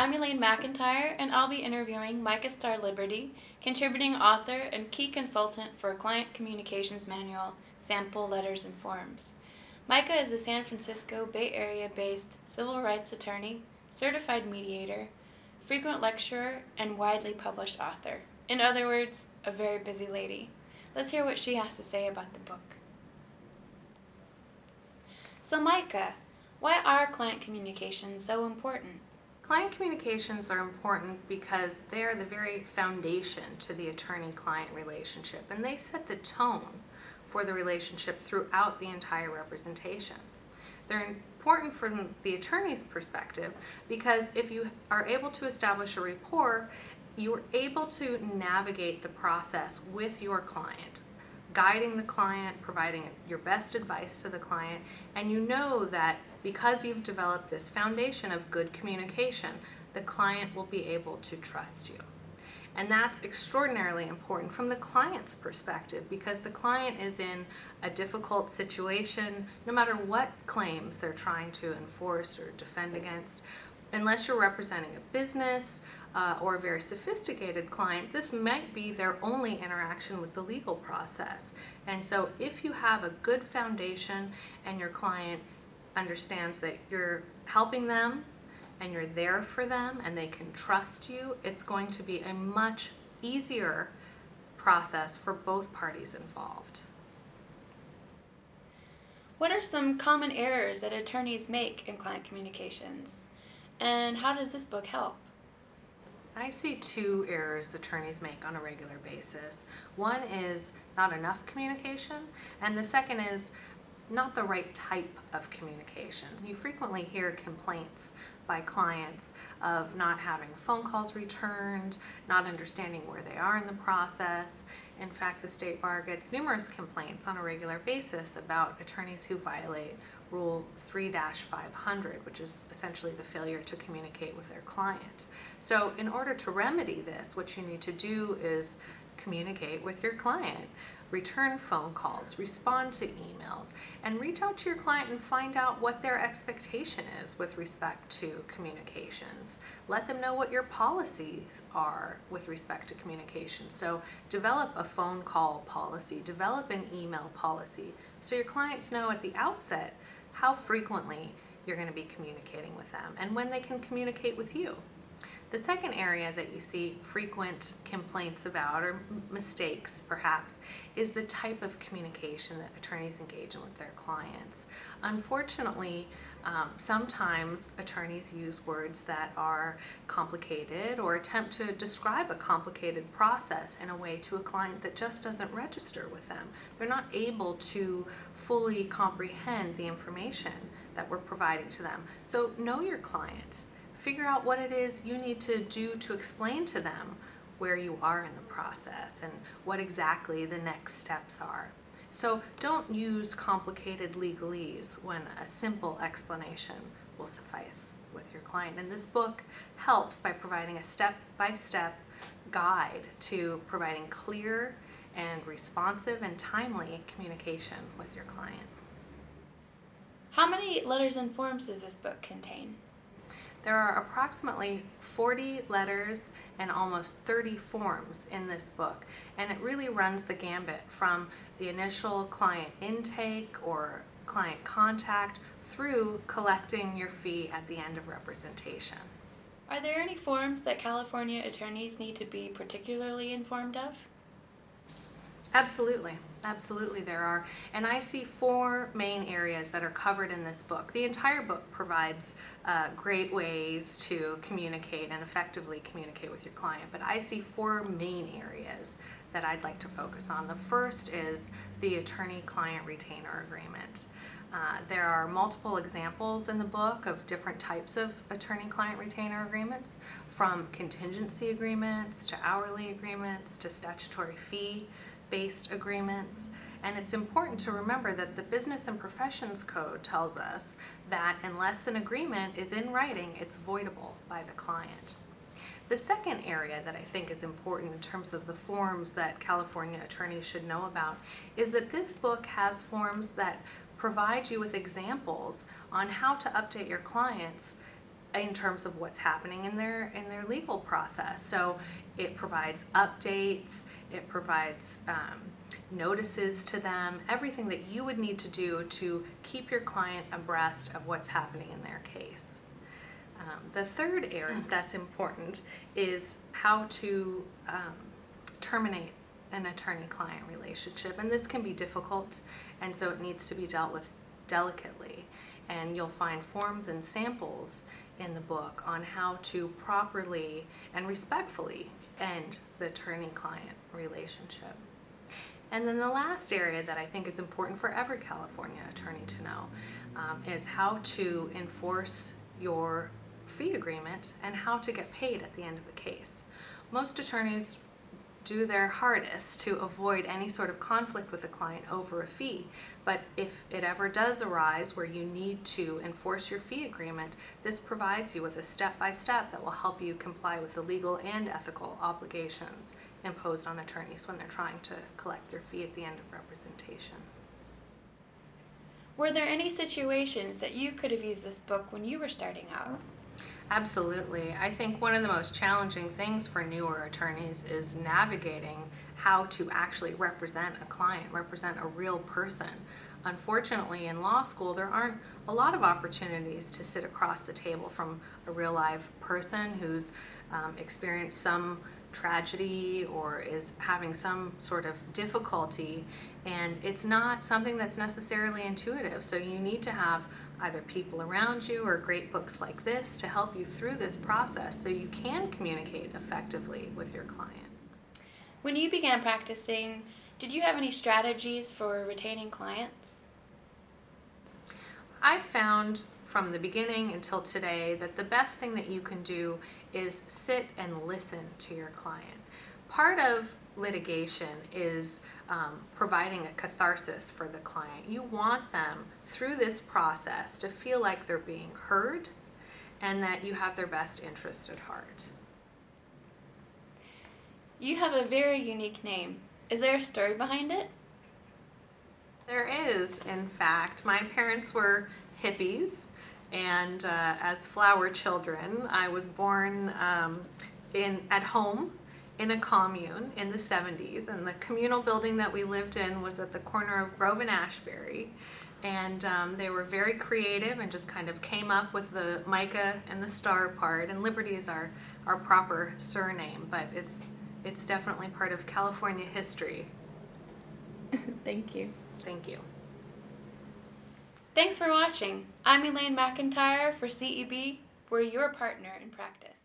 I'm Elaine McIntyre, and I'll be interviewing Micha Star Liberty, contributing author and key consultant for Client Communications Manual, Sample Letters and Forms. Micha is a San Francisco Bay Area-based civil rights attorney, certified mediator, frequent lecturer, and widely published author. In other words, a very busy lady. Let's hear what she has to say about the book. So Micha, why are client communications so important? Client communications are important because they are the very foundation to the attorney-client relationship, and they set the tone for the relationship throughout the entire representation. They're important from the attorney's perspective because if you are able to establish a rapport, you are able to navigate the process with your client, guiding the client, providing your best advice to the client, and you know that because you've developed this foundation of good communication, the client will be able to trust you. And that's extraordinarily important from the client's perspective because the client is in a difficult situation no matter what claims they're trying to enforce or defend against. Unless you're representing a business or a very sophisticated client, this might be their only interaction with the legal process. And so if you have a good foundation and your client understands that you're helping them and you're there for them and they can trust you, it's going to be a much easier process for both parties involved. What are some common errors that attorneys make in client communications? And how does this book help? I see two errors attorneys make on a regular basis. One is not enough communication, and the second is not the right type of communications. You frequently hear complaints by clients of not having phone calls returned, not understanding where they are in the process. In fact, the State Bar gets numerous complaints on a regular basis about attorneys who violate Rule 3-500, which is essentially the failure to communicate with their client. So in order to remedy this, what you need to do is communicate with your client, return phone calls, respond to emails, and reach out to your client and find out what their expectation is with respect to communications. Let them know what your policies are with respect to communication. So develop a phone call policy, develop an email policy, so your clients know at the outset how frequently you're going to be communicating with them and when they can communicate with you. The second area that you see frequent complaints about, or mistakes perhaps, is the type of communication that attorneys engage in with their clients. Unfortunately, sometimes attorneys use words that are complicated or attempt to describe a complicated process in a way to a client that just doesn't register with them. They're not able to fully comprehend the information that we're providing to them. So know your client. Figure out what it is you need to do to explain to them where you are in the process and what exactly the next steps are. So don't use complicated legalese when a simple explanation will suffice with your client. And this book helps by providing a step-by-step guide to providing clear and responsive and timely communication with your client. How many letters and forms does this book contain? There are approximately 40 letters and almost 30 forms in this book, and it really runs the gambit from the initial client intake or client contact through collecting your fee at the end of representation. Are there any forms that California attorneys need to be particularly informed of? Absolutely. Absolutely there are. And I see four main areas that are covered in this book. The entire book provides great ways to communicate and effectively communicate with your client, but I see four main areas that I'd like to focus on. The first is the attorney-client retainer agreement. There are multiple examples in the book of different types of attorney-client retainer agreements, from contingency agreements to hourly agreements to statutory fee-based agreements. And it's important to remember that the Business and Professions Code tells us that unless an agreement is in writing, it's voidable by the client. The second area that I think is important in terms of the forms that California attorneys should know about is that this book has forms that provide you with examples on how to update your clients in terms of what's happening in their legal process. So it provides updates, it provides notices to them, everything that you would need to do to keep your client abreast of what's happening in their case. The third area that's important is how to terminate an attorney-client relationship, and this can be difficult, and so it needs to be dealt with delicately. And you'll find forms and samples in the book on how to properly and respectfully end the attorney-client relationship. And then the last area that I think is important for every California attorney to know is how to enforce your fee agreement and how to get paid at the end of the case. Most attorneys do their hardest to avoid any sort of conflict with the client over a fee, but if it ever does arise where you need to enforce your fee agreement, this provides you with a step-by-step that will help you comply with the legal and ethical obligations imposed on attorneys when they're trying to collect their fee at the end of representation. Were there any situations that you could have used this book when you were starting out? Absolutely. I think one of the most challenging things for newer attorneys is navigating how to actually represent a client, represent a real person. Unfortunately, in law school, there aren't a lot of opportunities to sit across the table from a real live person who's experienced some tragedy or is having some sort of difficulty, and it's not something that's necessarily intuitive. So you need to have either people around you or great books like this to help you through this process so you can communicate effectively with your clients. When you began practicing, did you have any strategies for retaining clients? I've found from the beginning until today that the best thing that you can do is sit and listen to your client. Part of litigation is providing a catharsis for the client. You want them through this process to feel like they're being heard and that you have their best interest at heart. You have a very unique name. Is there a story behind it? There is, in fact. My parents were hippies, and as flower children, I was born at home in a commune in the 70s, and the communal building that we lived in was at the corner of Grove and Ashbury, and they were very creative and just kind of came up with the Micha and the Star part, and Liberty is our proper surname, but it's definitely part of California history. Thank you. Thank you. Thanks for watching. I'm Elaine McIntyre for CEB. We're your partner in practice.